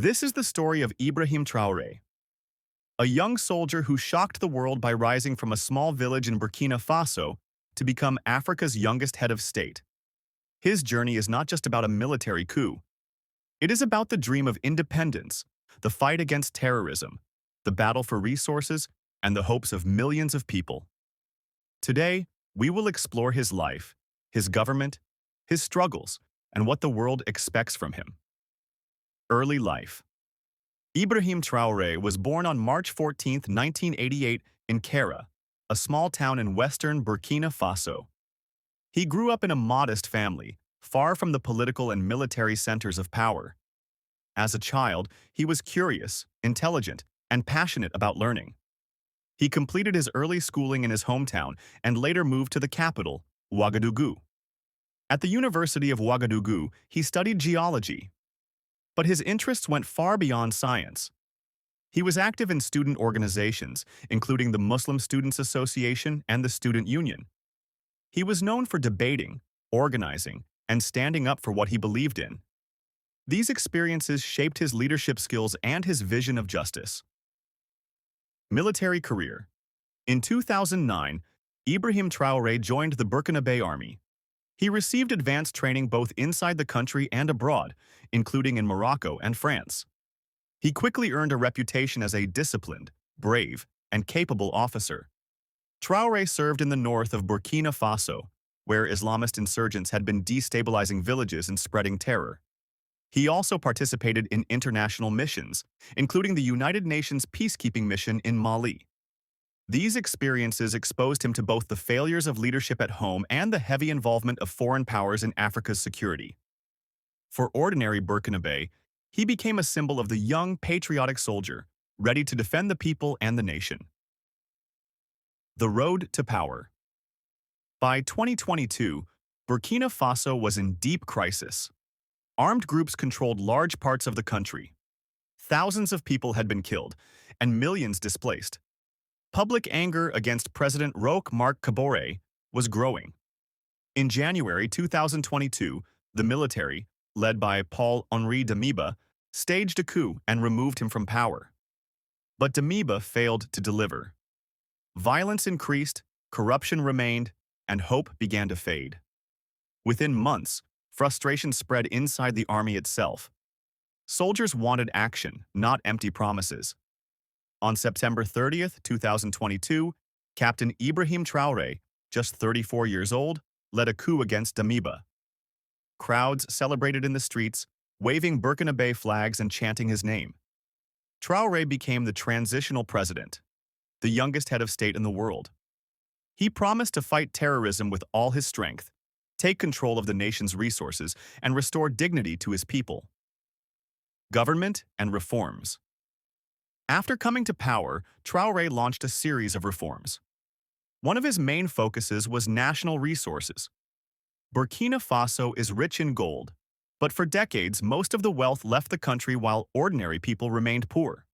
This is the story of Ibrahim Traoré, a young soldier who shocked the world by rising from a small village in Burkina Faso to become Africa's youngest head of state. His journey is not just about a military coup. It is about the dream of independence, the fight against terrorism, the battle for resources, and the hopes of millions of people. Today, we will explore his life, his government, his struggles, and what the world expects from him. Early life. Ibrahim Traoré was born on March 14, 1988, in Kera, a small town in western Burkina Faso. He grew up in a modest family, far from the political and military centers of power. As a child, he was curious, intelligent, and passionate about learning. He completed his early schooling in his hometown and later moved to the capital, Ouagadougou. At the University of Ouagadougou, he studied geology. But his interests went far beyond science. He was active in student organizations, including the Muslim Students Association and the Student Union. He was known for debating, organizing, and standing up for what he believed in. These experiences shaped his leadership skills and his vision of justice. Military career. In 2009, Ibrahim Traoré joined the Burkina Army. He received advanced training both inside the country and abroad, including in Morocco and France. He quickly earned a reputation as a disciplined, brave, and capable officer. Traoré served in the north of Burkina Faso, where Islamist insurgents had been destabilizing villages and spreading terror. He also participated in international missions, including the United Nations peacekeeping mission in Mali. These experiences exposed him to both the failures of leadership at home and the heavy involvement of foreign powers in Africa's security. For ordinary Burkinabe, he became a symbol of the young, patriotic soldier, ready to defend the people and the nation. The road to power. By 2022, Burkina Faso was in deep crisis. Armed groups controlled large parts of the country. Thousands of people had been killed, and millions displaced. Public anger against President Roch Marc Kabore was growing. In January 2022, the military, led by Paul-Henri Damiba, staged a coup and removed him from power. But Damiba failed to deliver. Violence increased, corruption remained, and hope began to fade. Within months, frustration spread inside the army itself. Soldiers wanted action, not empty promises. On September 30, 2022, Captain Ibrahim Traoré, just 34 years old, led a coup against Damiba. Crowds celebrated in the streets, waving Burkinabe flags and chanting his name. Traoré became the transitional president, the youngest head of state in the world. He promised to fight terrorism with all his strength, take control of the nation's resources, and restore dignity to his people. Government and reforms. After coming to power, Traoré launched a series of reforms. One of his main focuses was national resources. Burkina Faso is rich in gold, but for decades most of the wealth left the country while ordinary people remained poor.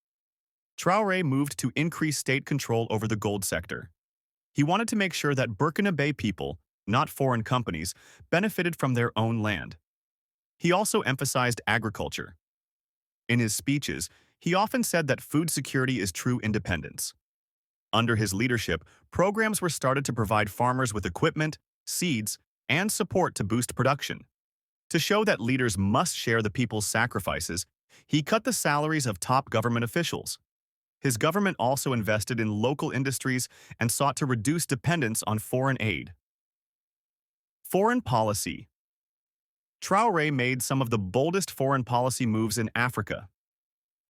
Traoré moved to increase state control over the gold sector. He wanted to make sure that Burkinabe people, not foreign companies, benefited from their own land. He also emphasized agriculture. In his speeches, he often said that food security is true independence. Under his leadership, programs were started to provide farmers with equipment, seeds, and support to boost production. To show that leaders must share the people's sacrifices, he cut the salaries of top government officials. His government also invested in local industries and sought to reduce dependence on foreign aid. Foreign policy. Traoré made some of the boldest foreign policy moves in Africa.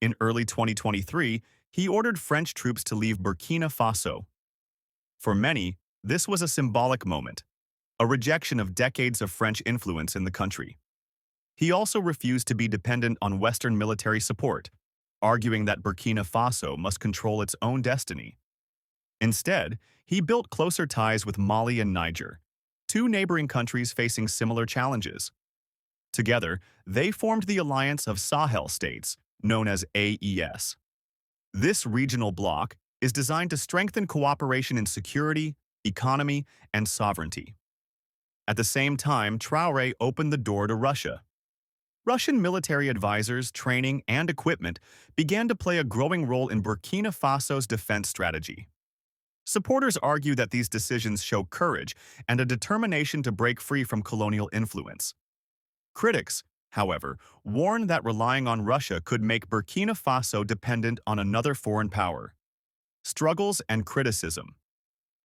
In early 2023, he ordered French troops to leave Burkina Faso. For many, this was a symbolic moment, a rejection of decades of French influence in the country. He also refused to be dependent on Western military support, arguing that Burkina Faso must control its own destiny. Instead, he built closer ties with Mali and Niger, two neighboring countries facing similar challenges. Together, they formed the Alliance of Sahel States, known as AES. This regional bloc is designed to strengthen cooperation in security, economy, and sovereignty. At the same time, Traoré opened the door to Russia. Russian military advisors, training, and equipment began to play a growing role in Burkina Faso's defense strategy. Supporters argue that these decisions show courage and a determination to break free from colonial influence. Critics, however, warn that relying on Russia could make Burkina Faso dependent on another foreign power. Struggles and criticism.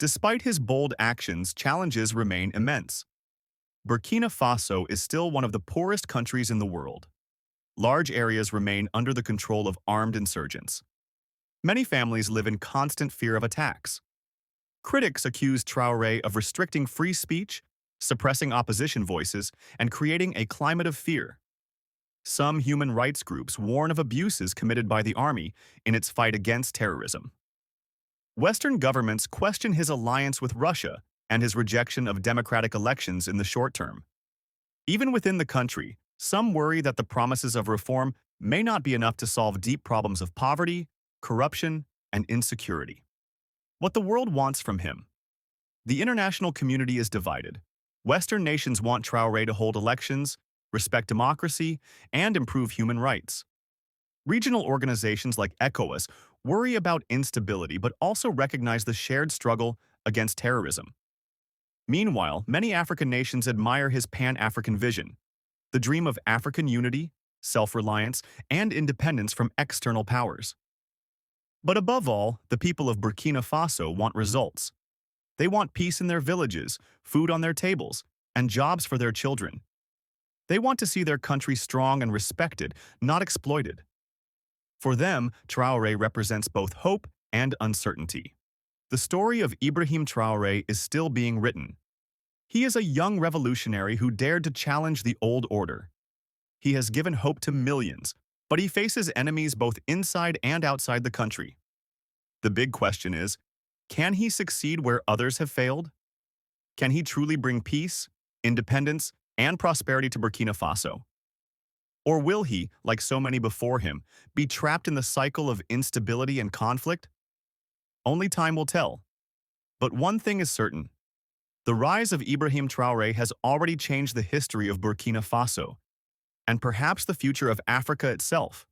Despite his bold actions, challenges remain immense. Burkina Faso is still one of the poorest countries in the world. Large areas remain under the control of armed insurgents. Many families live in constant fear of attacks. Critics accuse Traoré of restricting free speech, suppressing opposition voices, and creating a climate of fear. Some human rights groups warn of abuses committed by the army in its fight against terrorism. Western governments question his alliance with Russia and his rejection of democratic elections in the short term. Even within the country, some worry that the promises of reform may not be enough to solve deep problems of poverty, corruption, and insecurity. What the world wants from him. The international community is divided. Western nations want Traoré to hold elections, respect democracy, and improve human rights. Regional organizations like ECOWAS worry about instability but also recognize the shared struggle against terrorism. Meanwhile, many African nations admire his Pan-African vision, the dream of African unity, self-reliance, and independence from external powers. But above all, the people of Burkina Faso want results. They want peace in their villages, food on their tables, and jobs for their children. They want to see their country strong and respected, not exploited. For them, Traoré represents both hope and uncertainty. The story of Ibrahim Traoré is still being written. He is a young revolutionary who dared to challenge the old order. He has given hope to millions, but he faces enemies both inside and outside the country. The big question is, can he succeed where others have failed? Can he truly bring peace, independence, and prosperity to Burkina Faso? Or will he, like so many before him, be trapped in the cycle of instability and conflict? Only time will tell. But one thing is certain. The rise of Ibrahim Traoré has already changed the history of Burkina Faso, and perhaps the future of Africa itself.